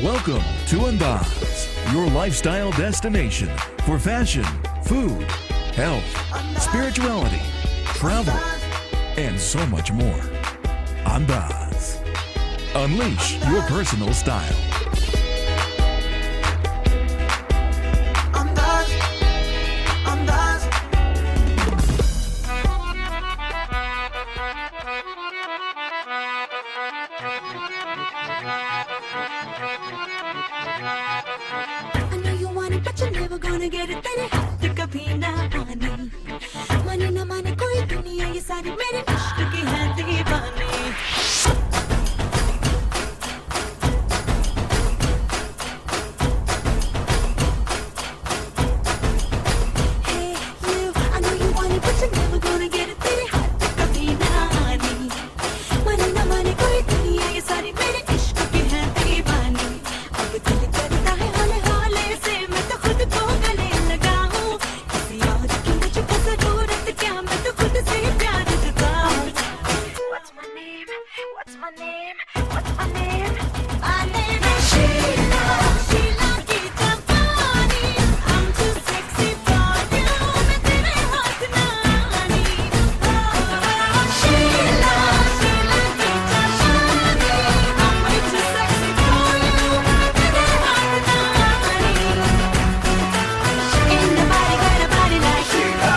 Welcome to Andaaz, your lifestyle destination for fashion, food, health, spirituality, travel, and so much more. Andaaz. Unleash your personal style. I know you want it, but you're never gonna get it. तेरे हाथ कभी ना आने, माने ना माने कोई दुनिया ये सारी मेरे इश्क की है दीवानी. Hey you, I know you want it, but you're never gonna get it. तेरे हाथ कभी ना आने, माने ना माने कोई दुनिया ये सारी मेरे इश्क की है दीवानी. अब दिल करता है हौले हौले से मैं तो खुद को गले लगाऊं. किसी और की मुझको जरूरत क्या, मैं तो खुद से प्यार जताऊं. What's my name? What's my name? What's my name? My name is Sheila. Sheila की जवानी. I'm too sexy for you. मैं तेरे हाथ ना आनी. Sheila. Sheila की जवानी. I'm way too sexy for you. मैं तेरे हाथ ना आनी. Ain't nobody got a body like Sheila.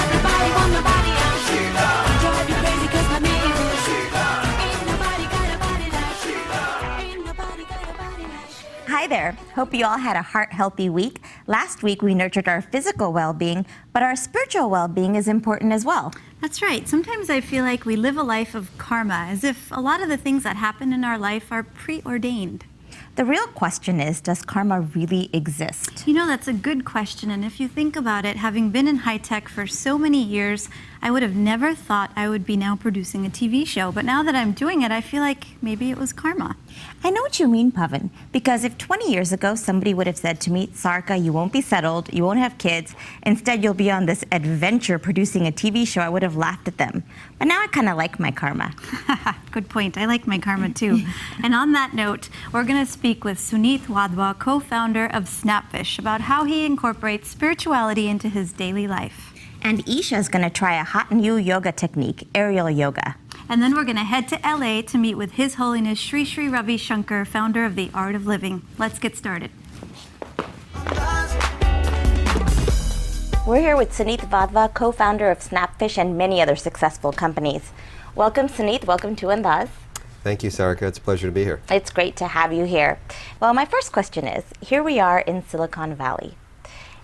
Everybody want my body, I'm Sheila. Drive you crazy 'cause my name is Sheila. Ain't nobody got a body like Sheila. Ain't nobody got a body like Sheila. Hi there. Hope you all had a heart-healthy week. Last week we nurtured our physical well-being, but our spiritual well-being is important as well. That's right. Sometimes I feel like we live a life of karma, as if a lot of the things that happen in our life are preordained. The real question is, does karma really exist? You know, that's a good question, and if you think about it, having been in high tech for so many years, I would have never thought I would be now producing a TV show. But now that I'm doing it, I feel like maybe it was karma. I know what you mean, Pavan, because if 20 years ago somebody would have said to me, Sarka, you won't be settled, you won't have kids, instead you'll be on this adventure producing a TV show, I would have laughed at them. But now I kind of like my karma. Good point. I like my karma too. And on that note, we're going to speak with Suneet Wadhwa, co-founder of Snapfish, about how he incorporates spirituality into his daily life. And Isha is going to try a hot new yoga technique, aerial yoga. And then we're going to head to LA to meet with His Holiness Sri Sri Ravi Shankar, founder of the Art of Living. Let's get started. We're here with Suneet Wadhwa, co-founder of Snapfish and many other successful companies. Welcome, Suneet. Welcome to Andaaz. Thank you, Sarika. It's a pleasure to be here. It's great to have you here. Well, my first question is, here we are in Silicon Valley,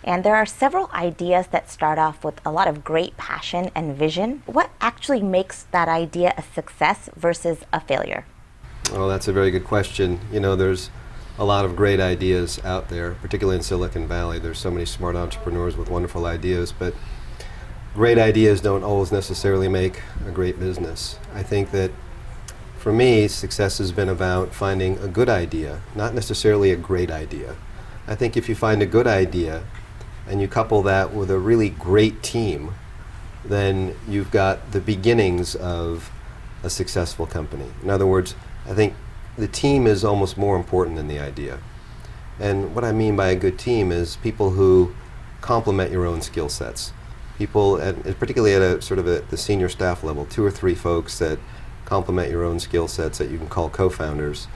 and there are several ideas that start off with a lot of great passion and vision. What actually makes that idea a success versus a failure? Well, that's a very good question. You know, there's a lot of great ideas out there, particularly in Silicon Valley. There's so many smart entrepreneurs with wonderful ideas, but great ideas don't always necessarily make a great business. I think that for me, success has been about finding a good idea, not necessarily a great idea. I think if you find a good idea and you couple that with a really great team, then you've got the beginnings of a successful company. In other words, I think the team is almost more important than the idea. And what I mean by a good team is people who complement your own skill sets. People, particularly at a sort of the senior staff level, 2 or 3 folks that complement your own skill sets that you can call co-founders,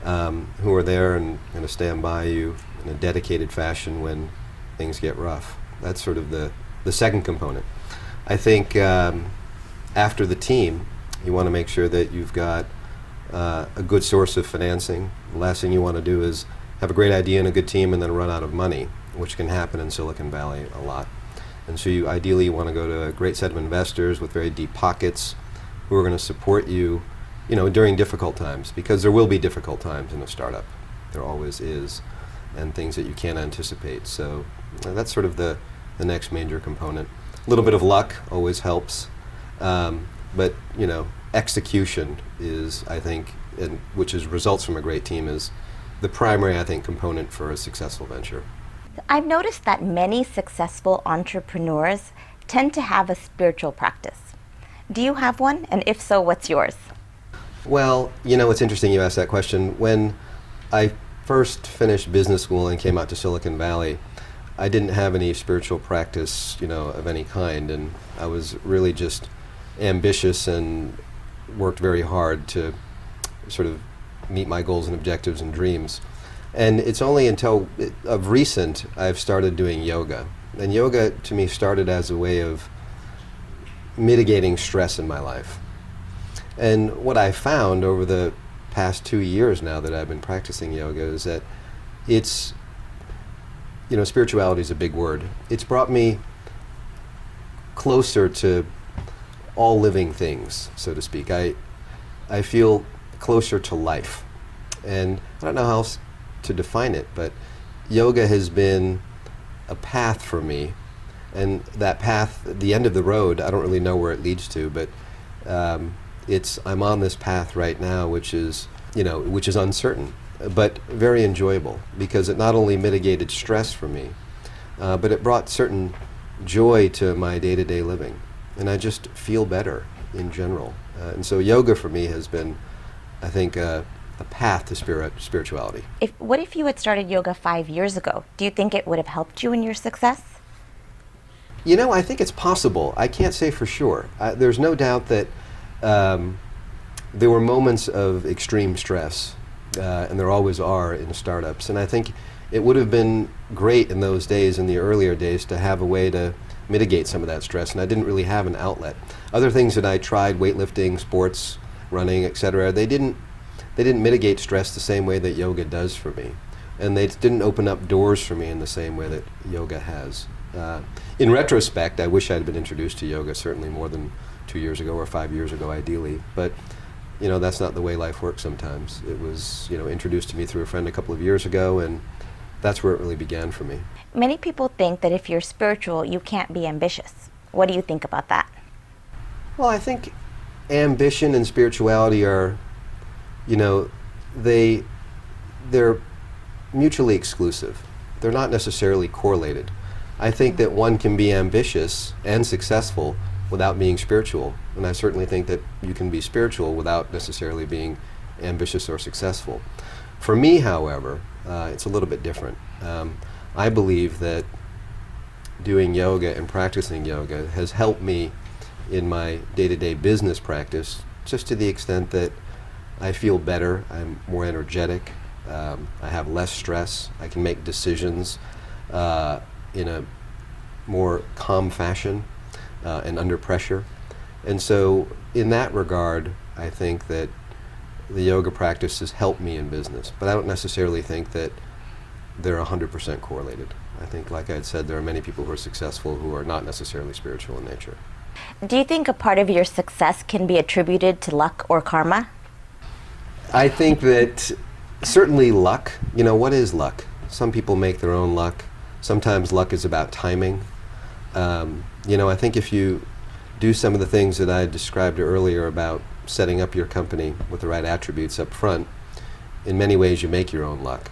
who are there and going to stand by you in a dedicated fashion when things get rough. That's sort of the second component. I think after the team, you want to make sure that you've got a good source of financing. The last thing you want to do is have a great idea and a good team and then run out of money, which can happen in Silicon Valley a lot. And so you ideally want to go to a great set of investors with very deep pockets who are going to support you, you know, during difficult times, because there will be difficult times in a startup. There always is, and things that you can't anticipate. So that's sort of the next major component. A little bit of luck always helps, but you know, execution is, I think, which is results from a great team, is the primary, I think, component for a successful venture. I've noticed that many successful entrepreneurs tend to have a spiritual practice. Do you have one? And if so, what's yours? Well, you know, it's interesting you asked that question. When I first finished business school and came out to Silicon Valley, I didn't have any spiritual practice, of any kind, and I was really just ambitious and worked very hard to sort of meet my goals and objectives and dreams. And it's only until of recent I've started doing yoga. And yoga to me started as a way of mitigating stress in my life. And what I found over the past 2 years now that I've been practicing yoga is that it's, spirituality is a big word. It's brought me closer to all living things, so to speak. I feel closer to life. And I don't know how else to define it, but yoga has been a path for me. And that path, at the end of the road, I don't really know where it leads to, but I'm on this path right now, which is uncertain, but very enjoyable, because it not only mitigated stress for me, but it brought certain joy to my day-to-day living. And I just feel better in general. And so yoga for me has been, I think, a path to spirituality. What if you had started yoga 5 years ago? Do you think it would have helped you in your success? I think it's possible. I can't say for sure. There's no doubt that there were moments of extreme stress, and there always are in startups. And I think it would have been great in those days, in the earlier days, to have a way to mitigate some of that stress, and I didn't really have an outlet. Other things that I tried, weightlifting, sports, running, etc., they didn't mitigate stress the same way that yoga does for me. And they didn't open up doors for me in the same way that yoga has. In retrospect, I wish I'd been introduced to yoga certainly more than 2 years ago or 5 years ago, ideally. But, that's not the way life works sometimes. It was, introduced to me through a friend a couple of years ago, and that's where it really began for me. Many people think that if you're spiritual, you can't be ambitious. What do you think about that? Well, I think ambition and spirituality are, they're mutually exclusive. They're not necessarily correlated. I think that one can be ambitious and successful without being spiritual, and I certainly think that you can be spiritual without necessarily being ambitious or successful. For me, however, it's a little bit different. I believe that doing yoga and practicing yoga has helped me in my day-to-day business practice, just to the extent that I feel better, I'm more energetic, I have less stress, I can make decisions in a more calm fashion and under pressure. And so in that regard, I think that the yoga practice has helped me in business, but I don't necessarily think that they're 100% correlated. I think, like I had said, there are many people who are successful who are not necessarily spiritual in nature. Do you think a part of your success can be attributed to luck or karma? I think that certainly luck, what is luck? Some people make their own luck. Sometimes luck is about timing. I think if you do some of the things that I described earlier about setting up your company with the right attributes up front, in many ways you make your own luck.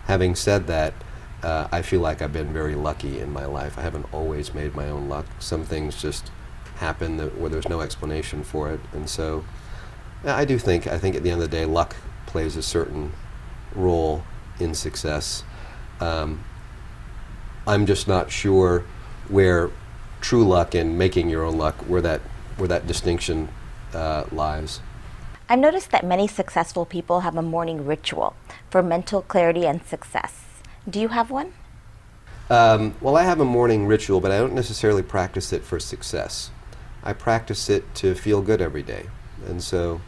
Having said that, I feel like I've been very lucky in my life. I haven't always made my own luck. Some things just happen where there's no explanation for it. And so I think at the end of the day, luck plays a certain role in success. I'm just not sure where true luck and making your own luck, where that distinction lies. I've noticed that many successful people have a morning ritual for mental clarity and success. Do you have one? Well, I have a morning ritual, but I don't necessarily practice it for success. I practice it to feel good every day. And so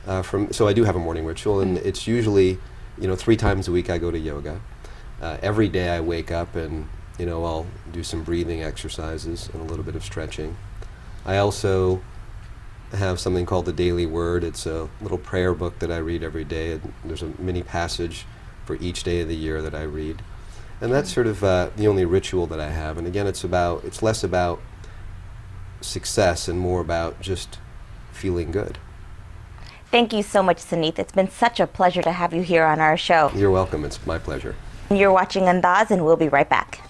I do have a morning ritual, and it's usually 3 times a week I go to yoga. Every day I wake up and I'll do some breathing exercises and a little bit of stretching. I also have something called the Daily Word. It's a little prayer book that I read every day. And there's a mini passage for each day of the year that I read. And that's sort of the only ritual that I have. And again, it's less about success and more about just feeling good. Thank you so much, Suneeth. It's been such a pleasure to have you here on our show. You're welcome. It's my pleasure. You're watching Andaaz, and we'll be right back.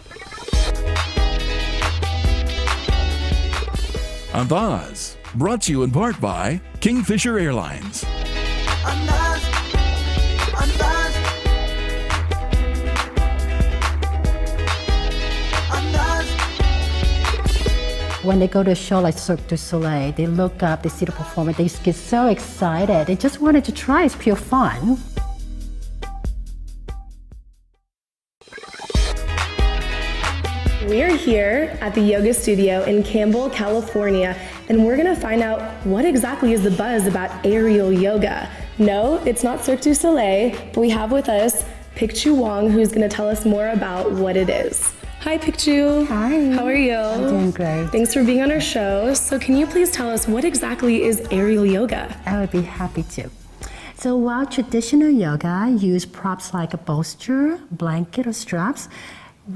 Andaaz, brought to you in part by Kingfisher Airlines. Andaaz, Andaaz, When they go to a show like Cirque du Soleil, they look up, they see the performance, they get so excited. They just wanted to try. It's pure fun. We're here at the yoga studio in Campbell, California, and we're gonna find out what exactly is the buzz about aerial yoga. No, it's not Cirque du Soleil, but we have with us Picchu Wong, who's gonna tell us more about what it is. Hi, Picchu. Hi. How are you? I'm doing great. Thanks for being on our show. So can you please tell us what exactly is aerial yoga? I would be happy to. So while traditional yoga use props like a bolster, blanket, or straps,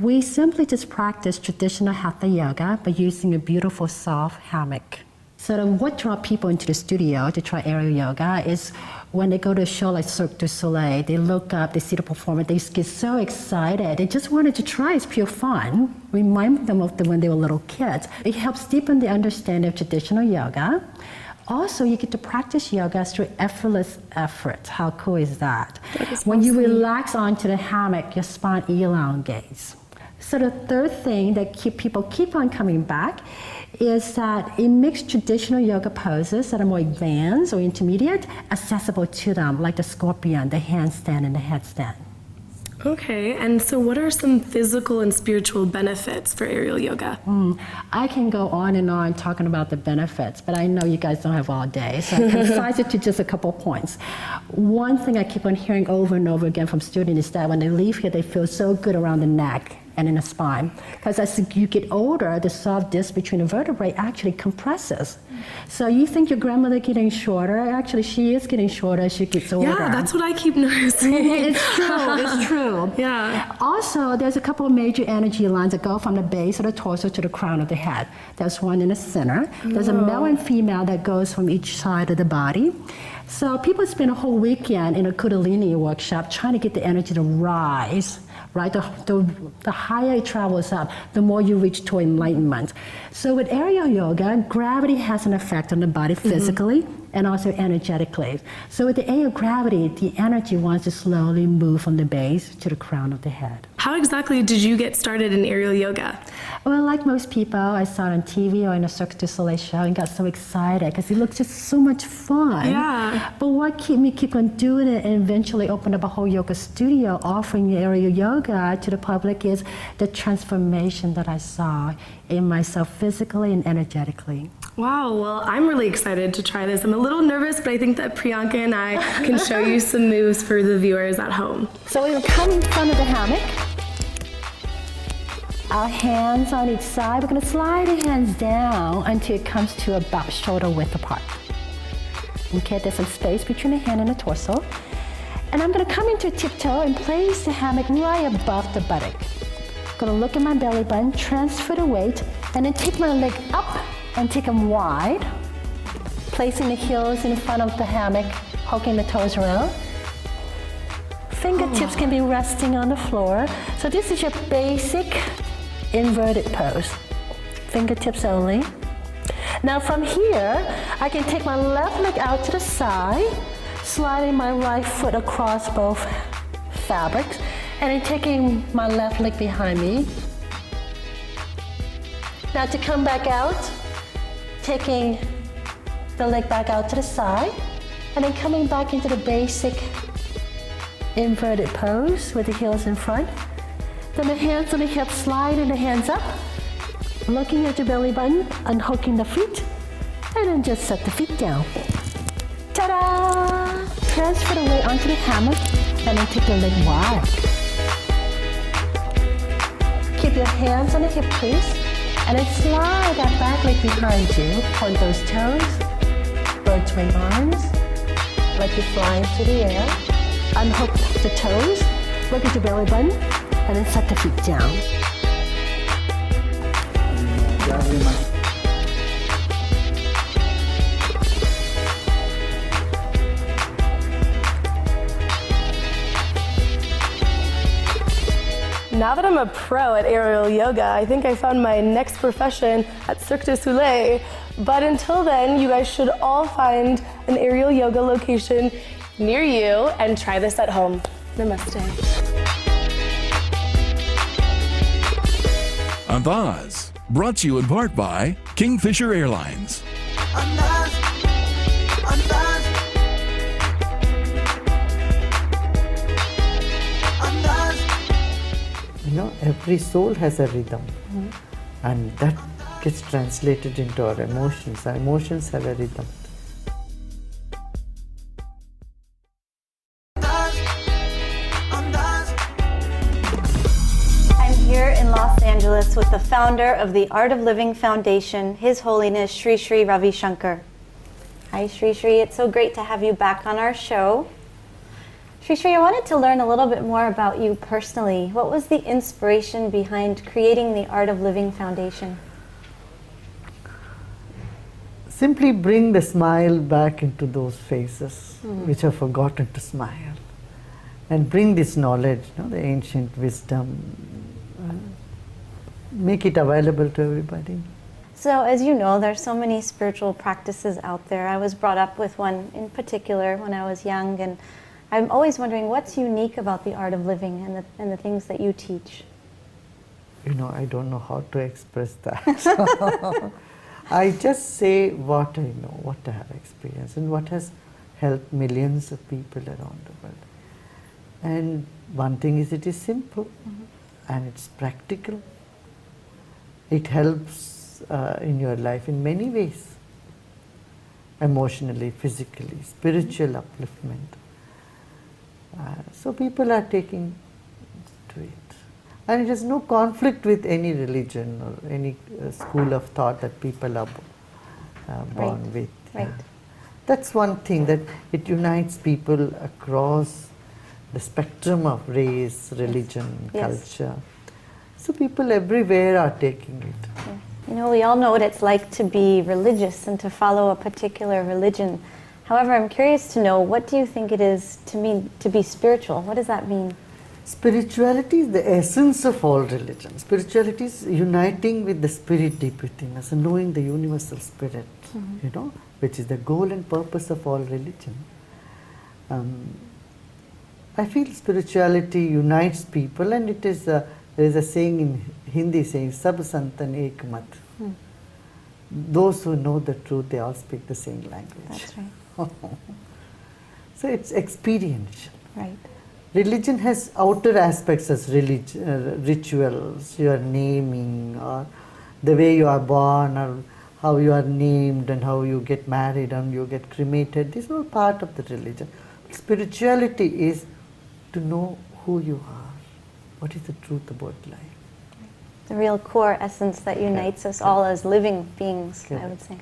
we simply just practice traditional hatha yoga by using a beautiful soft hammock. So what draws people into the studio to try aerial yoga is when they go to a show like Cirque du Soleil, they look up, they see the performance, they get so excited. They just wanted to try. It's pure fun. Remind them of when they were little kids. It helps deepen the understanding of traditional yoga. Also, you get to practice yoga through effortless effort. How cool is that? When you relax onto the hammock, your spine elongates. So the third thing that people keep on coming back is that it makes traditional yoga poses that are more advanced or intermediate accessible to them, like the scorpion, the handstand, and the headstand. Okay, and so what are some physical and spiritual benefits for aerial yoga? I can go on and on talking about the benefits, but I know you guys don't have all day, so I concise it to just a couple points. One thing I keep on hearing over and over again from students is that when they leave here, they feel so good around the neck and in the spine. Because as you get older, the soft disc between the vertebrae actually compresses. So you think your grandmother getting shorter, actually she is getting shorter as she gets older. Yeah, that's what I keep noticing. It's true, it's true. Yeah. Also, there's a couple of major energy lines that go from the base of the torso to the crown of the head. There's one in the center. There's a male and female that goes from each side of the body. So people spend a whole weekend in a Kundalini workshop trying to get the energy to rise. Right, the higher it travels up, the more you reach to enlightenment. So with aerial yoga, gravity has an effect on the body physically and also energetically. So with the aid of gravity, the energy wants to slowly move from the base to the crown of the head. How exactly did you get started in aerial yoga? Well, like most people, I saw it on TV or in a Cirque du Soleil show and got so excited because it looked just so much fun. Yeah. But what keep on doing it and eventually opened up a whole yoga studio offering aerial yoga to the public is the transformation that I saw in myself physically and energetically. Wow, well, I'm really excited to try this. I'm a little nervous, but I think that Priyanka and I can show you some moves for the viewers at home. So we will come in front of the hammock. Our hands on each side. We're going to slide the hands down until it comes to about shoulder width apart. Okay, there's some space between the hand and the torso. And I'm going to come into a tiptoe and place the hammock right above the buttock. I'm going to look at my belly button, transfer the weight, and then take my leg up and take them wide, placing the heels in front of the hammock, hooking the toes around. Fingertips can be resting on the floor. So this is your basic inverted pose. Fingertips only. Now from here, I can take my left leg out to the side, sliding my right foot across both fabrics, and then taking my left leg behind me. Now to come back out, taking the leg back out to the side, and then coming back into the basic inverted pose with the heels in front. Then the hands on the hips, sliding the hands up, looking at your belly button, unhooking the feet, and then just set the feet down. Ta-da! Transfer the weight onto the hammock, and then take the leg wide. Keep your hands on the hip crease, and then slide that back leg behind you. Point those toes, bird's wing arms, like you're flying through the air. Unhook the toes, look at your belly button, and then set the feet down. Now that I'm a pro at aerial yoga, I think I found my next profession at Cirque du Soleil. But until then, you guys should all find an aerial yoga location near you and try this at home. Namaste. Andaaz, Brought to you in part by Kingfisher Airlines. Andaaz, Andaaz, Andaaz. You know, every soul has a rhythm, and that gets translated into our emotions. Our emotions have a rhythm. I'm here in Los Angeles with the founder of the Art of Living Foundation, His Holiness Sri Sri Ravi Shankar. Hi Sri Sri, it's so great to have you back on our show. Sri Sri, I wanted to learn a little bit more about you personally. What was the inspiration behind creating the Art of Living Foundation? Simply bring the smile back into those faces which have forgotten to smile, and bring this knowledge, the ancient wisdom, make it available to everybody. So as you know, there's so many spiritual practices out there. I was brought up with one in particular when I was young, and I'm always wondering what's unique about the Art of Living and the things that you teach. I don't know how to express that. I just say what I know, what I have experienced, and what has helped millions of people around the world. And one thing is, it is simple and it's practical. It helps in your life in many ways, emotionally, physically, spiritual upliftment. So people are taking to it. And it has no conflict with any religion or any school of thought that people are born with. Right. That's one thing, that it unites people across the spectrum of race, religion, culture. So people everywhere are taking it. We all know what it's like to be religious and to follow a particular religion. However, I'm curious to know, what do you think it is to mean to be spiritual? What does that mean? Spirituality is the essence of all religion. Spirituality is uniting with the spirit deep within us and knowing the universal spirit, which is the goal and purpose of all religion. I feel spirituality unites people, and it is there is a saying in Hindi saying, Sab Santan Ek Mat. Those who know the truth, they all speak the same language. That's right. So it's experiential. Right. Religion has outer aspects as rituals, your naming, or the way you are born, or how you are named, and how you get married and you get cremated. These are all part of the religion. Spirituality is to know who you are, what is the truth about life. The real core essence that unites us all as living beings, I would say.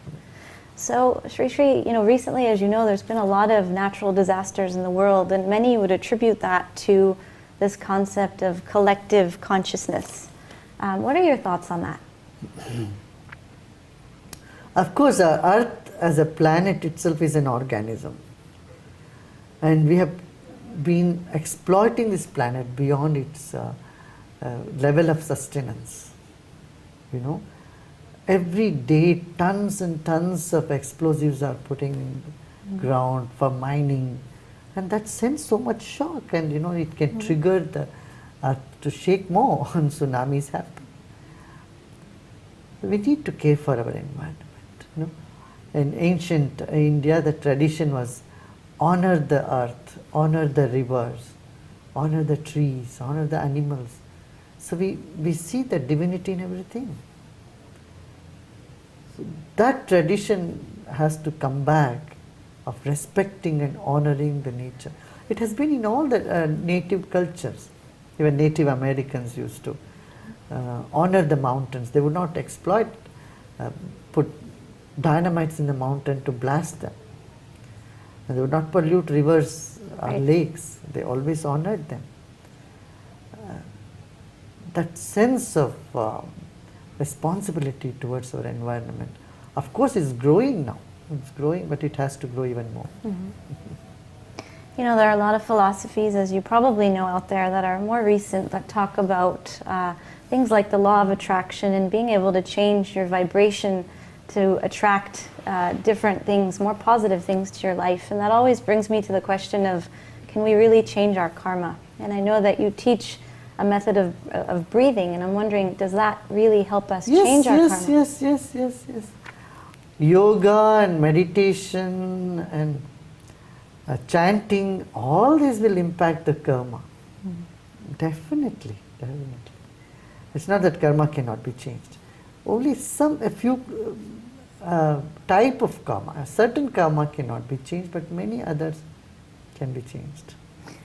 So, Sri Sri, recently, as you know, there's been a lot of natural disasters in the world, and many would attribute that to this concept of collective consciousness. What are your thoughts on that? Of course, our Earth as a planet itself is an organism. And we have been exploiting this planet beyond its level of sustenance. Every day, tons and tons of explosives are putting in the ground for mining, and that sends so much shock, and it can trigger the earth to shake more, and tsunamis happen. We need to care for our environment. In ancient India, the tradition was honor the earth, honor the rivers, honor the trees, honor the animals. So we see the divinity in everything. So that tradition has to come back, of respecting and honoring the nature. It has been in all the native cultures. Even Native Americans used to honor the mountains. They would not exploit, put dynamites in the mountain to blast them. And they would not pollute rivers or lakes. They always honored them. That sense of responsibility towards our environment, of course, is growing now. It's growing, but it has to grow even more. There are a lot of philosophies, as you probably know, out there that are more recent, that talk about things like the law of attraction and being able to change your vibration to attract different things, more positive things to your life. And that always brings me to the question of, can we really change our karma? And I know that you teach a method of breathing, and I'm wondering, does that really help us change our karma? Yes. Yoga and meditation and chanting, all these will impact the karma. Definitely. It's not that karma cannot be changed. Only a few type of karma. A certain karma cannot be changed, but many others can be changed.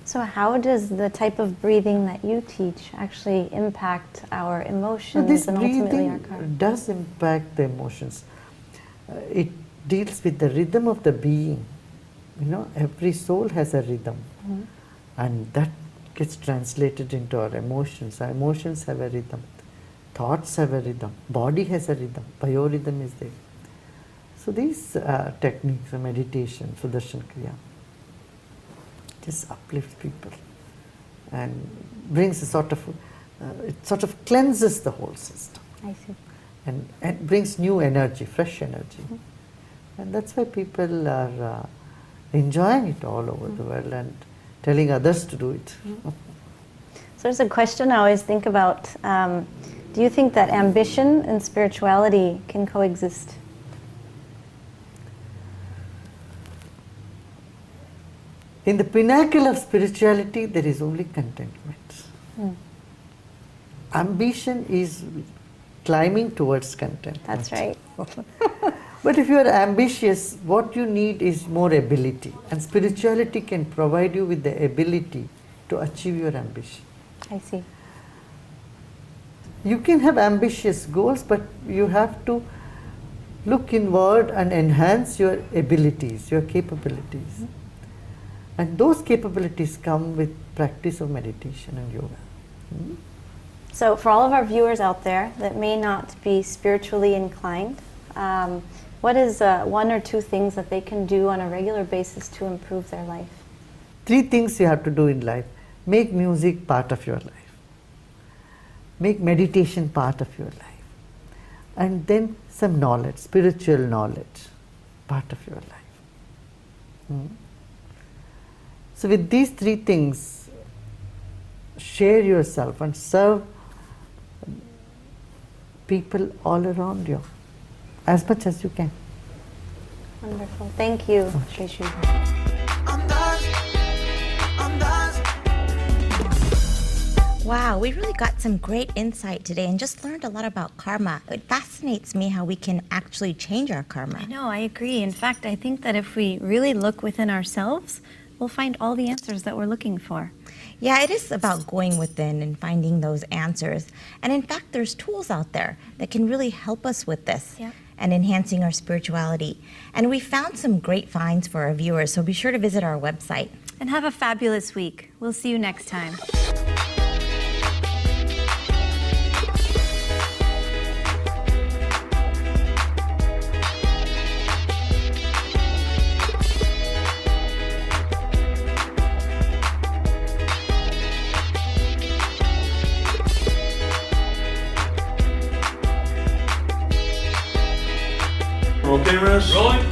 So how does the type of breathing that you teach actually impact our emotions This and ultimately our breathing karma? does impact the emotions. It deals with the rhythm of the being. Every soul has a rhythm, and that gets translated into our emotions. Our emotions have a rhythm, thoughts have a rhythm, body has a rhythm, biorhythm is there. So these techniques of meditation, Sudarshan Kriya, just uplifts people and brings it sort of cleanses the whole system. I see. And brings new energy, fresh energy. And that's why people are enjoying it all over the world and telling others to do it. So there's a question I always think about. Do you think that ambition and spirituality can coexist? In the pinnacle of spirituality, there is only contentment. Ambition is climbing towards contentment. That's right. But if you are ambitious, what you need is more ability. And spirituality can provide you with the ability to achieve your ambition. I see. You can have ambitious goals, but you have to look inward and enhance your abilities, your capabilities. And those capabilities come with practice of meditation and yoga. So for all of our viewers out there that may not be spiritually inclined, what is one or two things that they can do on a regular basis to improve their life? 3 things you have to do in life. Make music part of your life. Make meditation part of your life. And then some knowledge, spiritual knowledge, part of your life. So with these 3 things, share yourself and serve people all around you as much as you can. Wonderful. Thank you, Sri Sri. Wow, we really got some great insight today and just learned a lot about karma. It fascinates me how we can actually change our karma. I know, I agree. In fact, I think that if we really look within ourselves, we'll find all the answers that we're looking for. Yeah, it is about going within and finding those answers. And in fact, there's tools out there that can really help us with this and enhancing our spirituality. And we found some great finds for our viewers, so be sure to visit our website. And have a fabulous week. We'll see you next time. Roll cameras. Rolling.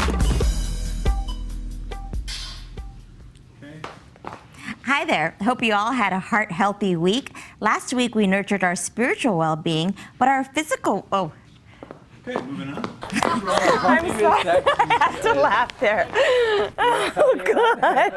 Hi there. Hope you all had a heart-healthy week. Last week we nurtured our spiritual well-being, but our physical... Oh. Okay, moving on. I'm sorry. I had to laugh there. Oh, God.